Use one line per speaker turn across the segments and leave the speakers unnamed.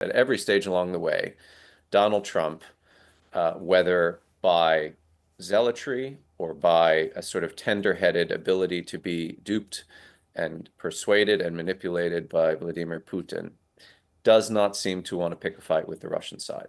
At every stage along the way, Donald Trump, whether by zealotry or by a sort of tender-headed ability to be duped and persuaded and manipulated by Vladimir Putin, does not seem to want to pick a fight with the Russian side.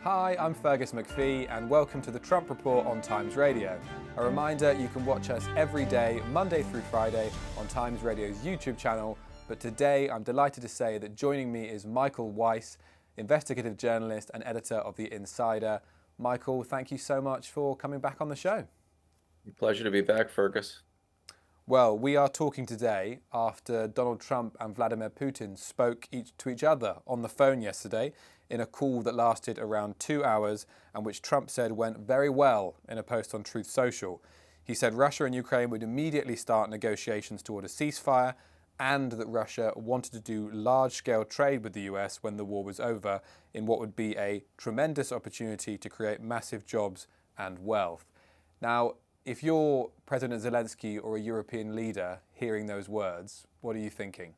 Hi, I'm Fergus Macphee, and welcome to the Trump Report on Times Radio. A reminder, you can watch us every day, Monday through Friday, on Times Radio's YouTube channel. But today, I'm delighted to say that joining me is Michael Weiss, investigative journalist and editor of the Insider. Michael, thank you so much for coming back on the show.
Pleasure to be back, Fergus.
Well, we are talking today after Donald Trump and Vladimir Putin spoke to each other on the phone yesterday in a call that lasted around 2 hours and which Trump said went very well in a post on Truth Social. He said Russia and Ukraine would immediately start negotiations toward a ceasefire and that Russia wanted to do large-scale trade with the US when the war was over in what would be a tremendous opportunity to create massive jobs and wealth. Now, if you're President Zelensky or a European leader hearing those words, what are you thinking?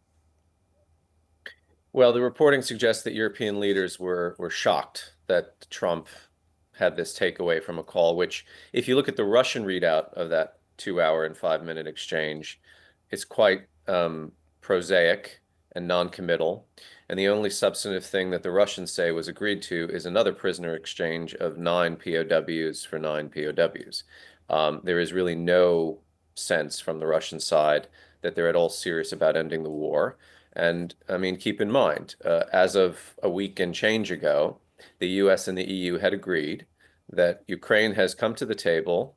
Well, the reporting suggests that European leaders were shocked that Trump had this takeaway from a call, which, if you look at the Russian readout of that 2 hour and 5 minute exchange, it's quite prosaic and non-committal. And the only substantive thing that the Russians say was agreed to is another prisoner exchange of 9 POWs for 9 POWs. There is really no sense from the Russian side that they're at all serious about ending the war. And I mean, keep in mind, as of a week and change ago, the US and the EU had agreed that Ukraine has come to the table,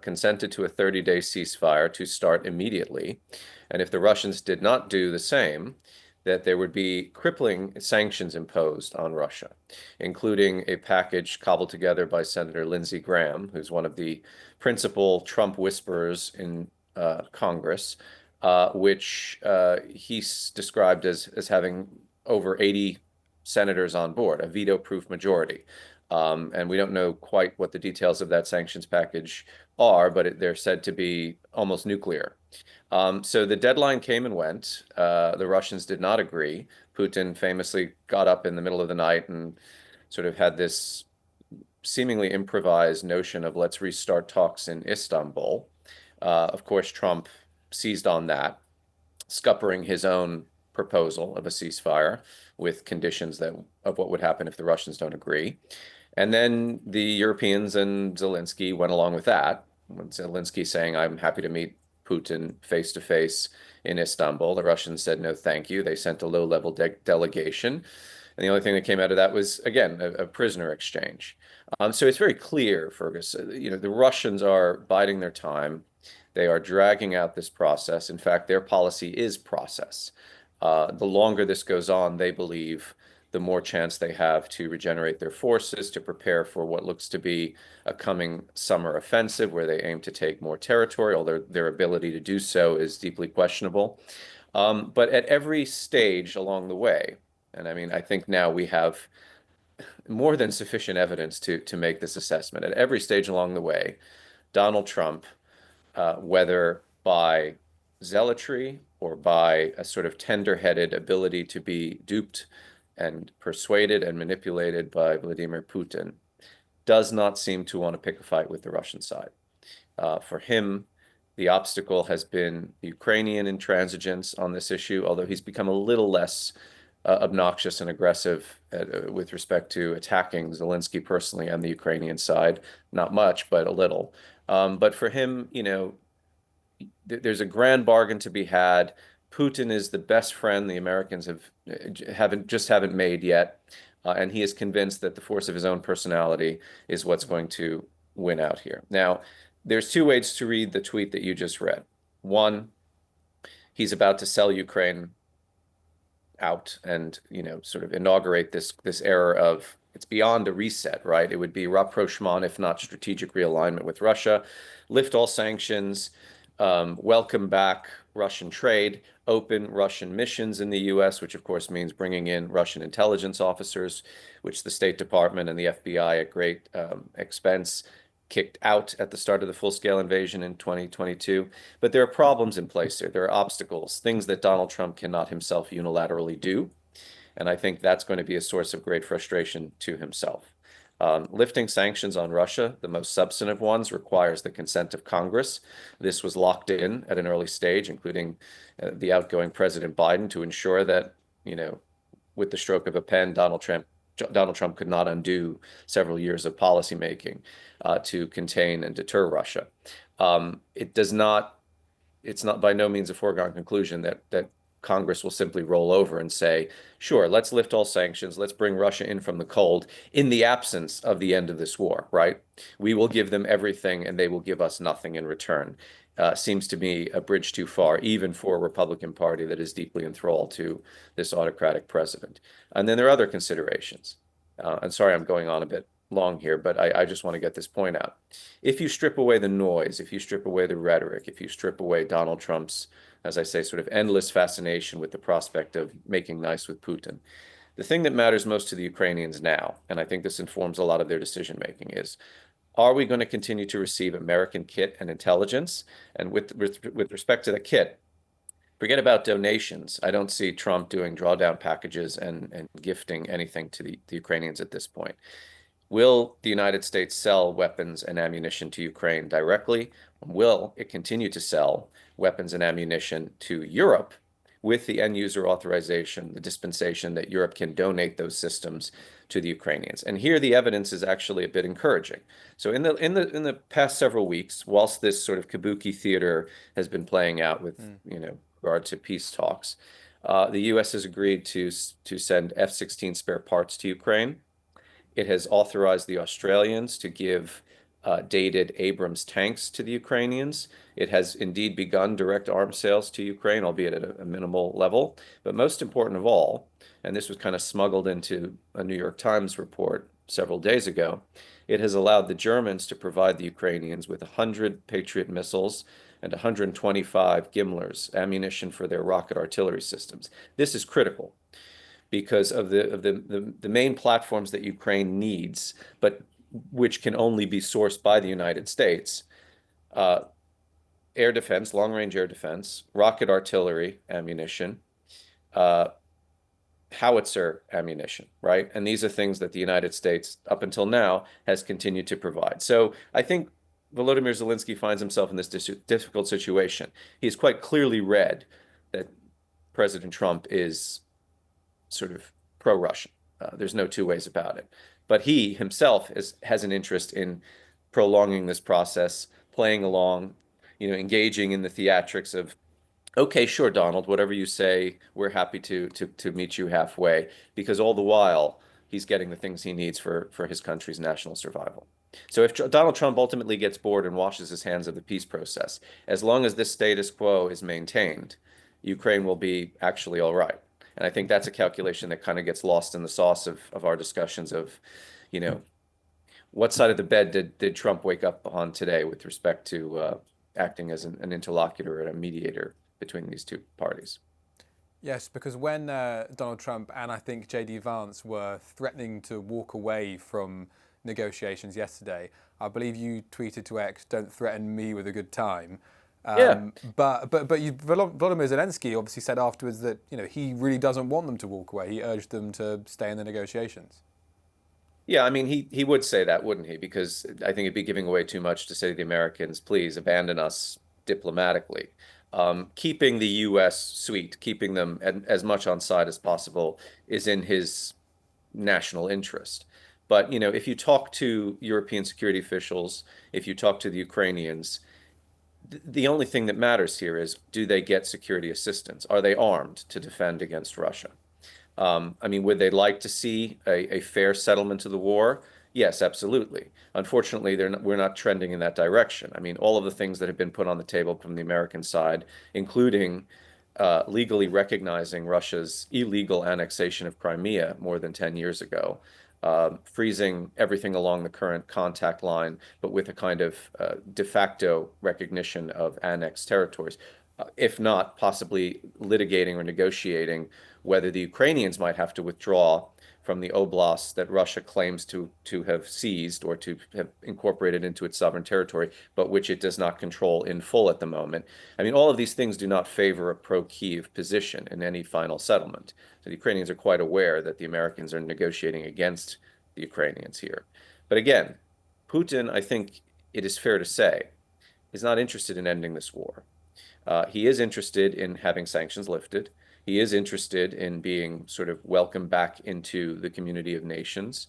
consented to a 30-day ceasefire to start immediately. And if the Russians did not do the same, that there would be crippling sanctions imposed on Russia, including a package cobbled together by Senator Lindsey Graham, who's one of the principal Trump whisperers in Congress, which he's described as having over 80 senators on board, a veto-proof majority. And we don't know quite what the details of that sanctions package are, but they're said to be almost nuclear. So the deadline came and went. The Russians did not agree. Putin famously got up in the middle of the night and sort of had this seemingly improvised notion of let's restart talks in Istanbul. Of course, Trump seized on that, scuppering his own proposal of a ceasefire with conditions of what would happen if the Russians don't agree. And then the Europeans and Zelensky went along with that. When Zelensky saying, I'm happy to meet Putin face to face in Istanbul, the Russians said, no, thank you. They sent a low-level delegation. And the only thing that came out of that was, again, a prisoner exchange. So it's very clear, Fergus, the Russians are biding their time. They are dragging out this process. In fact, their policy is process. The longer this goes on, they believe, the more chance they have to regenerate their forces, to prepare for what looks to be a coming summer offensive where they aim to take more territory, although their ability to do so is deeply questionable. But at every stage along the way, and I mean, I think now we have more than sufficient evidence to make this assessment. At every stage along the way, Donald Trump, whether by zealotry or by a sort of tender-headed ability to be duped and persuaded and manipulated by Vladimir Putin, does not seem to want to pick a fight with the Russian side. For him, the obstacle has been Ukrainian intransigence on this issue, although he's become a little less obnoxious and aggressive with respect to attacking Zelensky personally and the Ukrainian side. Not much, but a little. But for him, there's a grand bargain to be had. Putin is the best friend the Americans haven't made yet, and he is convinced that the force of his own personality is what's going to win out here. Now, there's two ways to read the tweet that you just read. One, he's about to sell Ukraine out and sort of inaugurate this era of, it's beyond a reset, right? It would be rapprochement, if not strategic realignment with Russia, lift all sanctions, welcome back Russian trade, open Russian missions in the US, which of course means bringing in Russian intelligence officers, which the State Department and the FBI at great expense kicked out at the start of the full-scale invasion in 2022. But there are problems in place here. There are obstacles, things that Donald Trump cannot himself unilaterally do. And I think that's going to be a source of great frustration to himself. Lifting sanctions on Russia, the most substantive ones, requires the consent of Congress. This was locked in at an early stage, including the outgoing President Biden, to ensure that, with the stroke of a pen, Donald Trump could not undo several years of policymaking to contain and deter Russia. It's not by no means a foregone conclusion that Congress will simply roll over and say, sure, let's lift all sanctions. Let's bring Russia in from the cold in the absence of the end of this war, right? We will give them everything and they will give us nothing in return. Seems to me a bridge too far, even for a Republican Party that is deeply enthralled to this autocratic president. And then there are other considerations. And sorry, I'm going on a bit long here, but I just want to get this point out. If you strip away the noise, if you strip away the rhetoric, if you strip away Donald Trump's, as I say, sort of endless fascination with the prospect of making nice with Putin, the thing that matters most to the Ukrainians now, and I think this informs a lot of their decision making, is, are we going to continue to receive American kit and intelligence? And with respect to the kit, forget about donations. I don't see Trump doing drawdown packages and gifting anything to the Ukrainians at this point. Will the United States sell weapons and ammunition to Ukraine directly? Will it continue to sell weapons and ammunition to Europe with the end user authorization, the dispensation that Europe can donate those systems to the Ukrainians? And here the evidence is actually a bit encouraging. So in the past several weeks, whilst this sort of kabuki theater has been playing out with regard to peace talks, the U.S. has agreed to send F-16 spare parts to Ukraine. It has authorized the Australians to give dated Abrams tanks to the Ukrainians. It has indeed begun direct arms sales to Ukraine, albeit at a minimal level. But most important of all, and this was kind of smuggled into a New York Times report several days ago, it has allowed the Germans to provide the Ukrainians with 100 Patriot missiles and 125 Gimlers, ammunition for their rocket artillery systems. This is critical because of the main platforms that Ukraine needs, but which can only be sourced by the United States. Air defense, long-range air defense, rocket artillery ammunition, howitzer ammunition, right? And these are things that the United States, up until now, has continued to provide. So I think Volodymyr Zelensky finds himself in this difficult situation. He's quite clearly read that President Trump is sort of pro-Russian. There's no two ways about it. But he himself has an interest in prolonging this process, playing along, engaging in the theatrics of, okay, sure, Donald, whatever you say, we're happy to meet you halfway, because all the while he's getting the things he needs for his country's national survival. So if Donald Trump ultimately gets bored and washes his hands of the peace process, as long as this status quo is maintained, Ukraine will be actually all right. And I think that's a calculation that kind of gets lost in the sauce of our discussions of, what side of the bed did Trump wake up on today with respect to acting as an interlocutor and a mediator between these two parties?
Yes, because when Donald Trump and I think J.D. Vance were threatening to walk away from negotiations yesterday, I believe you tweeted to X, "Don't threaten me with a good time."
Yeah.
But Volodymyr Zelensky obviously said afterwards that he really doesn't want them to walk away. He urged them to stay in the negotiations.
Yeah, I mean, he would say that, wouldn't he? Because I think it'd be giving away too much to say to the Americans, please abandon us diplomatically. Keeping the U.S. sweet, keeping them as much on side as possible is in his national interest. But, if you talk to European security officials, if you talk to the Ukrainians, the only thing that matters here is, do they get security assistance? Are they armed to defend against Russia? I mean, would they like to see a fair settlement to the war? Yes, absolutely. Unfortunately, we're not trending in that direction. I mean, all of the things that have been put on the table from the American side, including legally recognizing Russia's illegal annexation of Crimea more than 10 years ago, freezing everything along the current contact line, but with a kind of de facto recognition of annexed territories, if not possibly litigating or negotiating whether the Ukrainians might have to withdraw from the oblasts that Russia claims to have seized or to have incorporated into its sovereign territory, but which it does not control in full at the moment. I mean, all of these things do not favor a pro-Kiev position in any final settlement. So the Ukrainians are quite aware that the Americans are negotiating against the Ukrainians here. But again, Putin, I think it is fair to say, is not interested in ending this war. He is interested in having sanctions lifted. He is interested in being sort of welcomed back into the community of nations,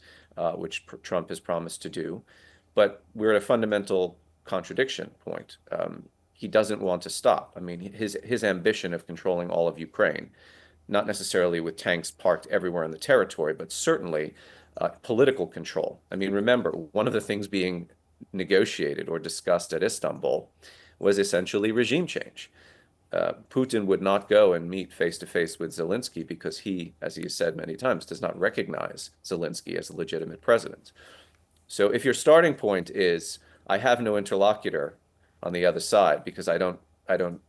which Trump has promised to do. But we're at a fundamental contradiction point. He doesn't want to stop. I mean, his ambition of controlling all of Ukraine, not necessarily with tanks parked everywhere in the territory, but certainly political control. I mean, remember, one of the things being negotiated or discussed at Istanbul was essentially regime change. Putin would not go and meet face to face with Zelensky because he, as he has said many times, does not recognize Zelensky as a legitimate president. So if your starting point is, I have no interlocutor on the other side because I don't, I don't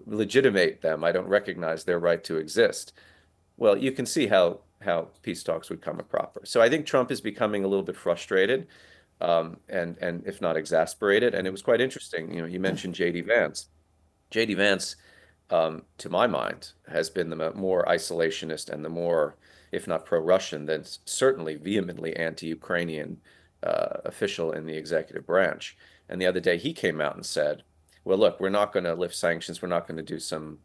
legitimate them, I don't recognize their right to exist. Well, you can see how peace talks would come proper. So I think Trump is becoming a little bit frustrated, and if not exasperated. And it was quite interesting. You know, you mentioned J.D. Vance. J.D. Vance, to my mind, has been the more isolationist and the more, if not pro-Russian, then certainly vehemently anti-Ukrainian official in the executive branch. And the other day he came out and said, well, look, we're not going to lift sanctions. We're not going to do some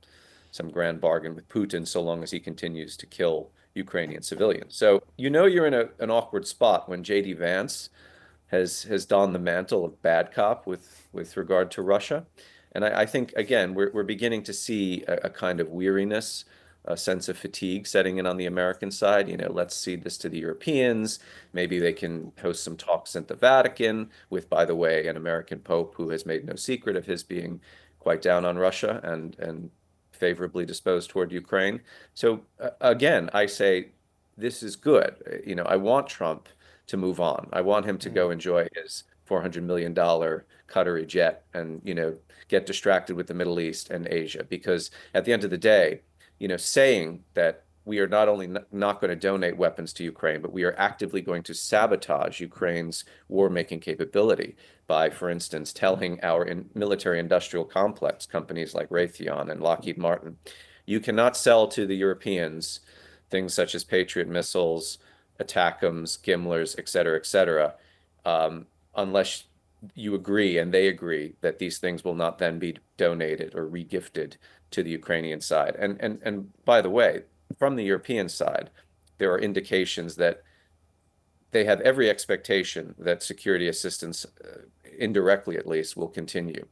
grand bargain with Putin so long as he continues to kill Ukrainian civilians. So you know you're in an awkward spot when J.D. Vance has donned the mantle of bad cop with regard to Russia. And I think, again, we're beginning to see a kind of weariness, a sense of fatigue setting in on the American side. You know, let's cede this to the Europeans. Maybe they can host some talks at the Vatican with, by the way, an American Pope who has made no secret of his being quite down on Russia and favorably disposed toward Ukraine. So again, I say this is good. You know, I want Trump to move on. I want him to go enjoy his $400 million Qatari jet and, you know, get distracted with the Middle East and Asia. Because at the end of the day, you know, saying that we are not only not going to donate weapons to Ukraine, but we are actively going to sabotage Ukraine's war-making capability by, for instance, telling our military industrial complex, companies like Raytheon and Lockheed Martin, you cannot sell to the Europeans things such as Patriot missiles, ATACMS, GIMLRS, et cetera, unless you agree and they agree that these things will not then be donated or regifted to the Ukrainian side. And by the way, from the European side, there are indications that they have every expectation that security assistance, indirectly at least, will continue.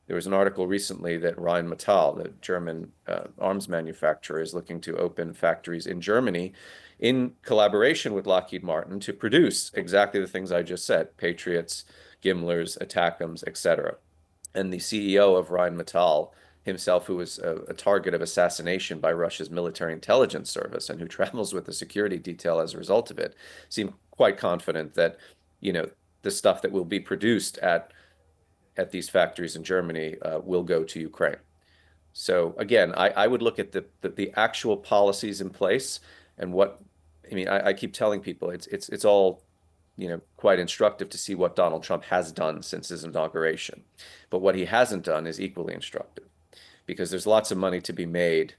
There was an article recently that Rheinmetall, the German arms manufacturer, is looking to open factories in Germany in collaboration with Lockheed Martin to produce exactly the things I just said, Patriots, GIMLRS, ATACMS, et cetera. And the CEO of Rheinmetall himself, who was a target of assassination by Russia's military intelligence service and who travels with the security detail as a result of it, seemed quite confident that, you know, the stuff that will be produced at these factories in Germany will go to Ukraine. So again, I would look at the actual policies in place and what, I mean, I keep telling people it's all, you know, quite instructive to see what Donald Trump has done since his inauguration. But what he hasn't done is equally instructive because there's lots of money to be made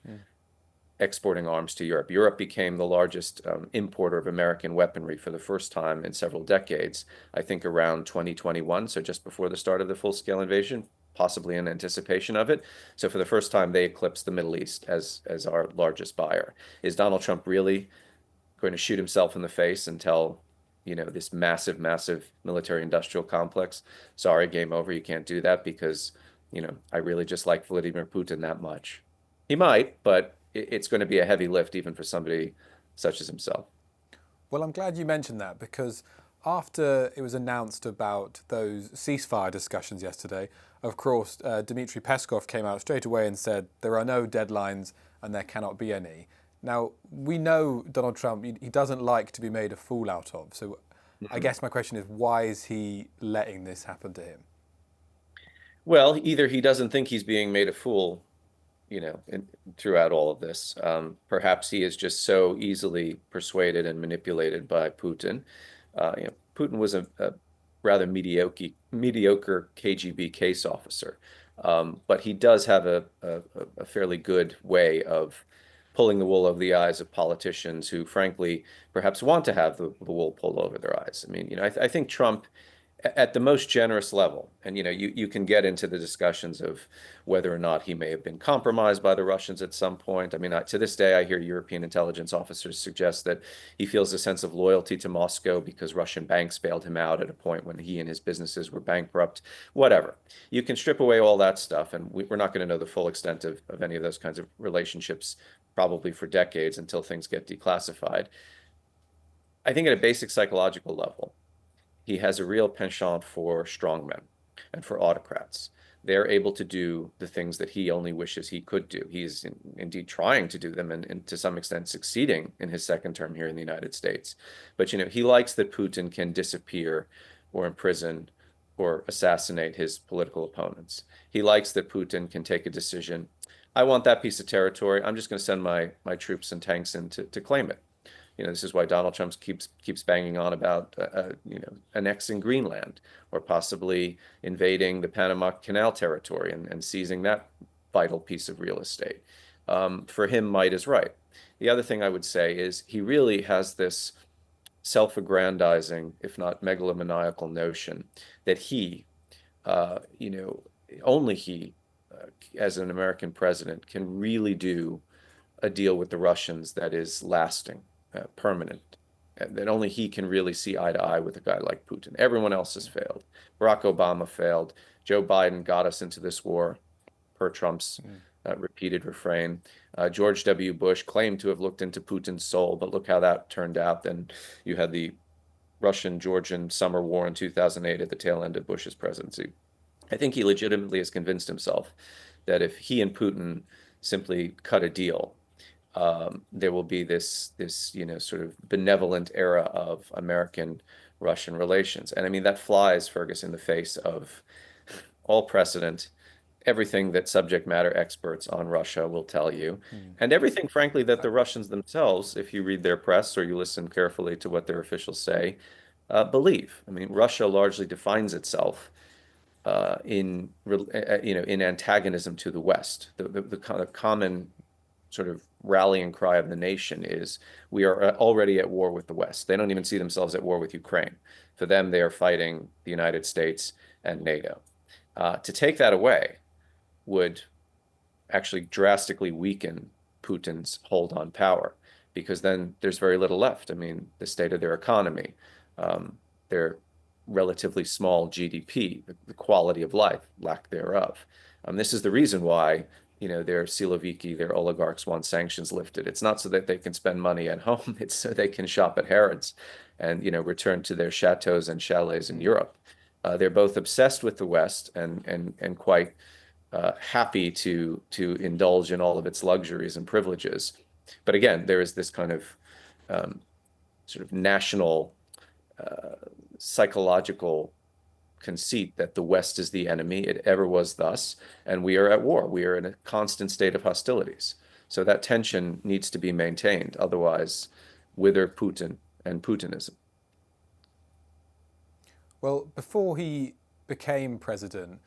exporting arms to Europe. Europe became the largest importer of American weaponry for the first time in several decades, I think around 2021, so just before the start of the full-scale invasion, possibly in anticipation of it. So for the first time, they eclipsed the Middle East as our largest buyer. Is Donald Trump really going to shoot himself in the face and tell, you know, this massive, massive military industrial complex, sorry, game over, you can't do that because, you know, I really just like Vladimir Putin that much? He might, but it's going to be a heavy lift even for somebody such as himself.
Well, I'm glad you mentioned that because after it was announced about those ceasefire discussions yesterday, of course, Dmitry Peskov came out straight away and said there are no deadlines and there cannot be any. Now, we know Donald Trump, he doesn't like to be made a fool out of. So I guess my question is, why is he letting this happen to him?
Well, either he doesn't think he's being made a fool throughout all of this. Perhaps he is just so easily persuaded and manipulated by Putin. Putin was a rather mediocre KGB case officer, but he does have a fairly good way of pulling the wool over the eyes of politicians who, frankly, perhaps want to have the wool pulled over their eyes. I mean, I think Trump at the most generous level, and you can get into the discussions of whether or not he may have been compromised by the Russians at some point. I mean, to this day, I hear European intelligence officers suggest that he feels a sense of loyalty to Moscow because Russian banks bailed him out at a point when he and his businesses were bankrupt. Whatever. You can strip away all that stuff, and we're not going to know the full extent of any of those kinds of relationships probably for decades until things get declassified. I think at a basic psychological level, he has a real penchant for strongmen and for autocrats. They're able to do the things that he only wishes he could do. He's indeed trying to do them and to some extent succeeding in his second term here in the United States. But he likes that Putin can disappear or imprison or assassinate his political opponents. He likes that Putin can take a decision. I want that piece of territory. I'm just going to send my troops and tanks in to claim it. This is why Donald Trump keeps banging on about annexing Greenland or possibly invading the Panama Canal territory and seizing that vital piece of real estate. For him, might is right. The other thing I would say is he really has this self-aggrandizing, if not megalomaniacal notion that only he, as an American president, can really do a deal with the Russians that is lasting, permanent, that only he can really see eye to eye with a guy like Putin. Everyone else has failed. Barack Obama failed. Joe Biden got us into this war, per Trump's repeated refrain. George W. Bush claimed to have looked into Putin's soul, but look how that turned out. Then you had the Russian-Georgian summer war in 2008 at the tail end of Bush's presidency. I think he legitimately has convinced himself that if he and Putin simply cut a deal, there will be this sort of benevolent era of American-Russian relations. And I mean, that flies, Fergus, in the face of all precedent, everything that subject matter experts on Russia will tell you, and everything, frankly, that the Russians themselves, if you read their press or you listen carefully to what their officials say, believe. I mean, Russia largely defines itself in antagonism to the West. The kind of common sort of rallying cry of the nation is we are already at war with the West. They don't even see themselves at war with Ukraine. For them, they are fighting the United States and NATO. To take that away would actually drastically weaken Putin's hold on power, because then there's very little left. I mean, the state of their economy, their relatively small GDP, the quality of life, lack thereof. This is the reason why their Siloviki, their oligarchs want sanctions lifted. It's not so that they can spend money at home. It's so they can shop at Harrods and, return to their chateaus and chalets in Europe. They're both obsessed with the West and quite happy to indulge in all of its luxuries and privileges. But again, there is this kind of sort of national psychological conceit that the West is the enemy. It ever was thus, and we are at war. We are in a constant state of hostilities. So that tension needs to be maintained. Otherwise, wither Putin and Putinism.
Well, before he became president,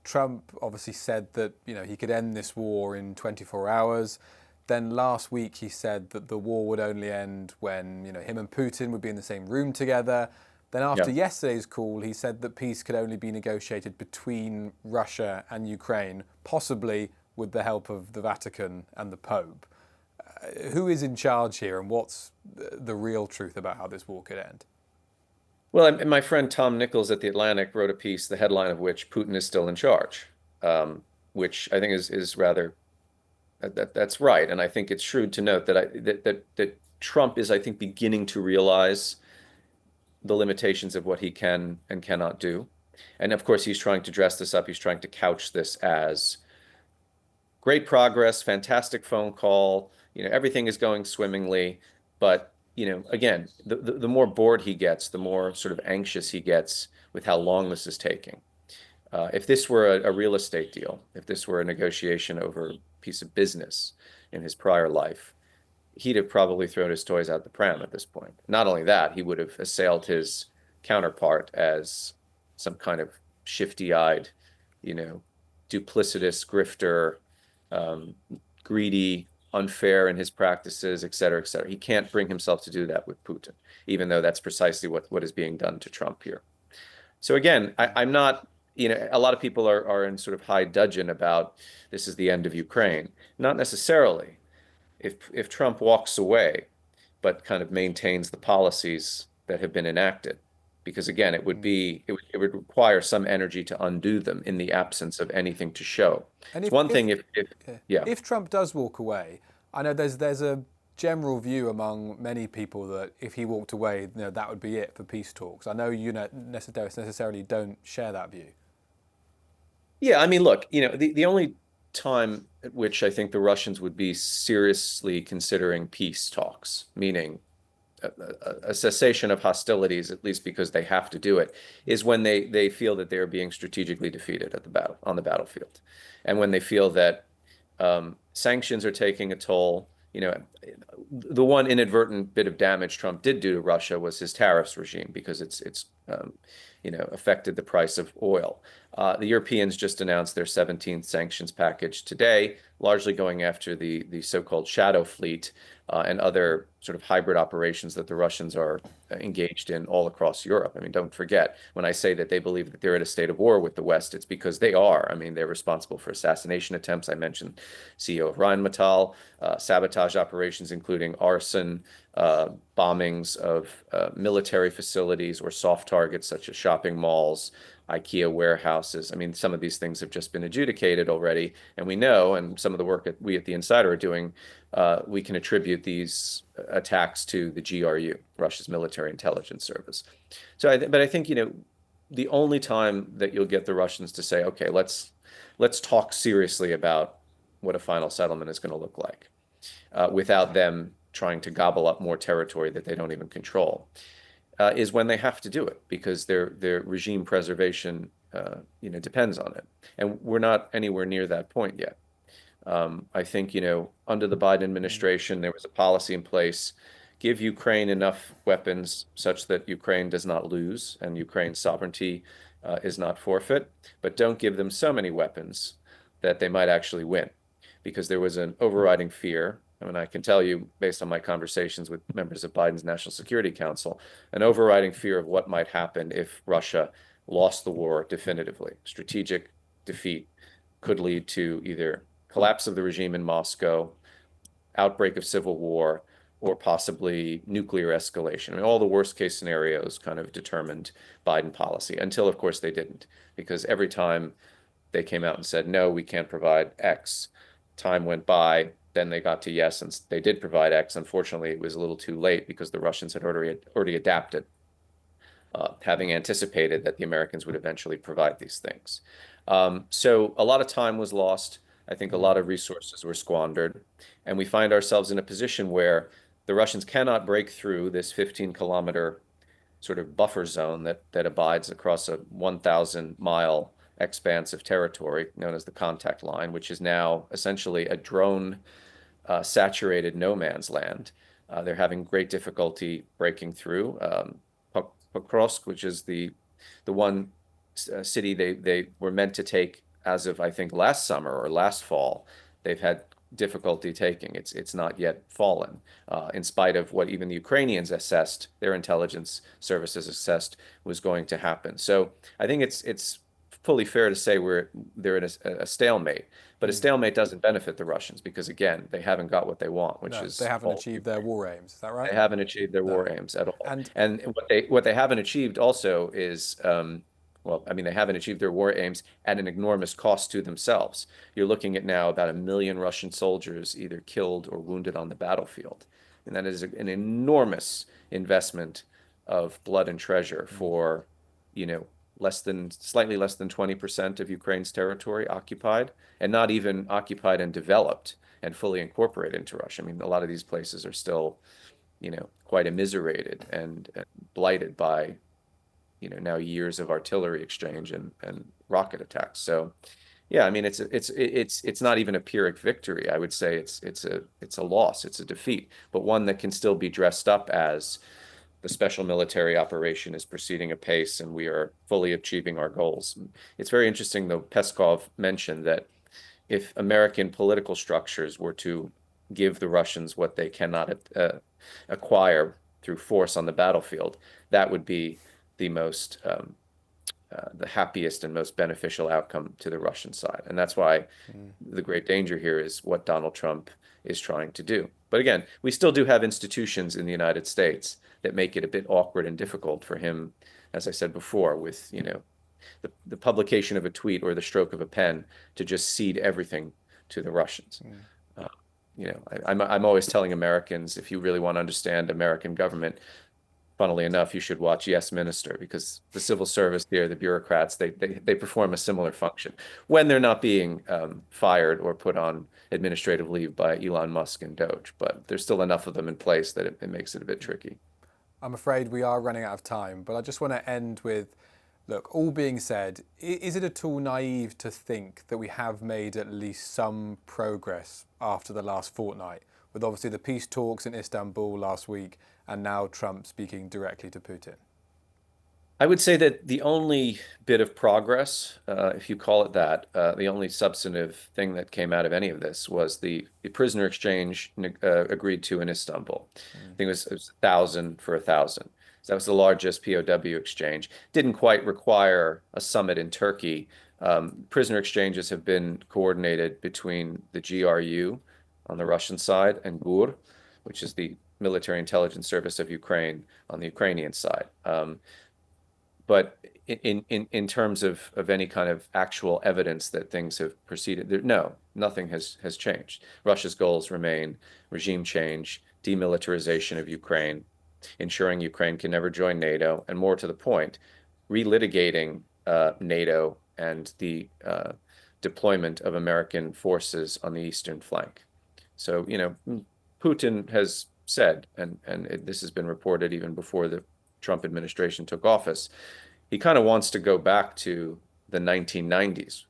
Trump obviously said that he could end this war in 24 hours. Then last week he said that the war would only end when him and Putin would be in the same room together. Then after yesterday's call, he said that peace could only be negotiated between Russia and Ukraine, possibly with the help of the Vatican and the Pope. Who is in charge here, and what's the real truth about how this war could end?
Well, my friend Tom Nichols at The Atlantic wrote a piece, the headline of which Putin is still in charge, which I think is rather, that's right. And I think it's shrewd to note that Trump is, I think, beginning to realize the limitations of what he can and cannot do. And of course, he's trying to dress this up. He's trying to couch this as great progress, fantastic phone call, everything is going swimmingly. But, again, the more bored he gets, the more sort of anxious he gets with how long this is taking. If this were a real estate deal, if this were a negotiation over piece of business in his prior life, he'd have probably thrown his toys out the pram at this point. Not only that, he would have assailed his counterpart as some kind of shifty-eyed, you know, duplicitous grifter, um, greedy, unfair in his practices, et cetera, et cetera. He can't bring himself to do that with Putin, even though that's precisely what is being done to Trump here. So again, I'm not, a lot of people are in sort of high dudgeon about this is the end of Ukraine. Not necessarily. If Trump walks away, but kind of maintains the policies that have been enacted, because again, it would require some energy to undo them in the absence of anything to show.
And
It's one thing
yeah,
yeah.
if Trump does walk away, I know there's a general view among many people that if he walked away, that would be it for peace talks. I know you necessarily don't share that view.
Yeah, I mean, look, the only time at which I think the Russians would be seriously considering peace talks, meaning a cessation of hostilities, at least because they have to do it, is when they feel that they are being strategically defeated on the battlefield, and when they feel that sanctions are taking a toll. The one inadvertent bit of damage Trump did do to Russia was his tariffs regime because it's affected the price of oil. The Europeans just announced their 17th sanctions package today, largely going after the so-called shadow fleet and other sort of hybrid operations that the Russians are engaged in all across Europe. I mean, don't forget, when I say that they believe that they're in a state of war with the West, it's because they are. I mean, they're responsible for assassination attempts. I mentioned CEO of Rheinmetall, sabotage operations, including arson, bombings of military facilities or soft targets such as shopping malls, IKEA warehouses. I mean, some of these things have just been adjudicated already, and we know, and some of the work that we at the Insider are doing, we can attribute these attacks to the GRU, Russia's military intelligence service. But I think, the only time that you'll get the Russians to say, okay, let's talk seriously about what a final settlement is going to look like, without them trying to gobble up more territory that they don't even control, is when they have to do it because their regime preservation, depends on it. And we're not anywhere near that point yet. I think, under the Biden administration, there was a policy in place, give Ukraine enough weapons such that Ukraine does not lose and Ukraine's sovereignty is not forfeit, but don't give them so many weapons that they might actually win. Because there was an overriding fear. I mean, I can tell you, based on my conversations with members of Biden's National Security Council, an overriding fear of what might happen if Russia lost the war definitively. Strategic defeat could lead to either collapse of the regime in Moscow, outbreak of civil war, or possibly nuclear escalation. I mean, all the worst case scenarios kind of determined Biden policy until, of course, they didn't, because every time they came out and said, no, we can't provide X, time went by, then they got to yes, and they did provide X. Unfortunately, it was a little too late because the Russians had already adapted, having anticipated that the Americans would eventually provide these things. So a lot of time was lost. I think a lot of resources were squandered. And we find ourselves in a position where the Russians cannot break through this 15-kilometer sort of buffer zone that abides across a 1,000-mile expanse of territory known as the contact line, which is now essentially a drone saturated no man's land. They're having great difficulty breaking through. Pokrovsk, which is the one city they were meant to take as of, I think, last summer or last fall, they've had difficulty taking. It's not yet fallen, in spite of what even the Ukrainians assessed, their intelligence services assessed was going to happen. So I think it's fully fair to say they're in a stalemate, but a stalemate doesn't benefit the Russians because again, they haven't got what they want, which is
They haven't achieved their war aims. Is that right?
they haven't achieved their war aims at all.
And
And what they haven't achieved also is, well, I mean, they haven't achieved their war aims at an enormous cost to themselves. You're looking at now about 1 million Russian soldiers either killed or wounded on the battlefield. And that is an enormous investment of blood and treasure for, slightly less than 20% of Ukraine's territory occupied, and not even occupied and developed and fully incorporated into Russia. I mean, a lot of these places are still, quite immiserated and blighted by, now years of artillery exchange and rocket attacks. So Yeah, I mean it's not even a Pyrrhic victory. I would say it's a loss, it's a defeat, but one that can still be dressed up as the special military operation is proceeding apace and we are fully achieving our goals. It's very interesting, though, Peskov mentioned that if American political structures were to give the Russians what they cannot acquire through force on the battlefield, that would be the happiest and most beneficial outcome to the Russian side. And that's why the great danger here is what Donald Trump is trying to do. But again, we still do have institutions in the United States that make it a bit awkward and difficult for him, as I said before, with, the publication of a tweet or the stroke of a pen to just cede everything to the Russians. Uh, I'm always telling Americans, if you really want to understand American government, funnily enough, you should watch Yes Minister, because the civil service here, the bureaucrats, they perform a similar function when they're not being fired or put on administrative leave by Elon Musk and Doge. But there's still enough of them in place that it makes it a bit tricky.
I'm afraid we are running out of time, but I just want to end with, look, all being said, is it at all naive to think that we have made at least some progress after the last fortnight, with obviously the peace talks in Istanbul last week and now Trump speaking directly to Putin?
I would say that the only bit of progress, if you call it that, the only substantive thing that came out of any of this was the prisoner exchange agreed to in Istanbul. I think it was 1,000 for 1,000. So that was the largest POW exchange. Didn't quite require a summit in Turkey. Prisoner exchanges have been coordinated between the GRU on the Russian side and GUR, which is the Military Intelligence Service of Ukraine on the Ukrainian side. But in terms of any kind of actual evidence that things have proceeded, no, nothing has changed. Russia's goals remain regime change, demilitarization of Ukraine, ensuring Ukraine can never join NATO, and more to the point, relitigating NATO and the deployment of American forces on the eastern flank. So, Putin has said, and this has been reported even before the Trump administration took office, he kind of wants to go back to the 1990s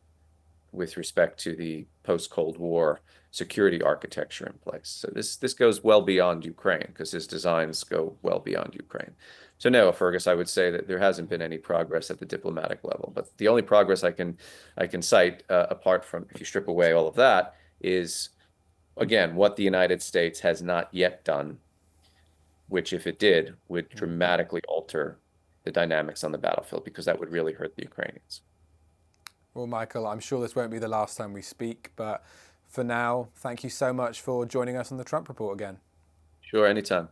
with respect to the post-Cold War security architecture in place. So this goes well beyond Ukraine, because his designs go well beyond Ukraine. So no, Fergus, I would say that there hasn't been any progress at the diplomatic level. But the only progress I can cite, apart from, if you strip away all of that, is again what the United States has not yet done, which, if it did, would dramatically alter the dynamics on the battlefield, because that would really hurt the Ukrainians.
Well, Michael, I'm sure this won't be the last time we speak, but for now, thank you so much for joining us on the Trump Report again.
Sure, anytime.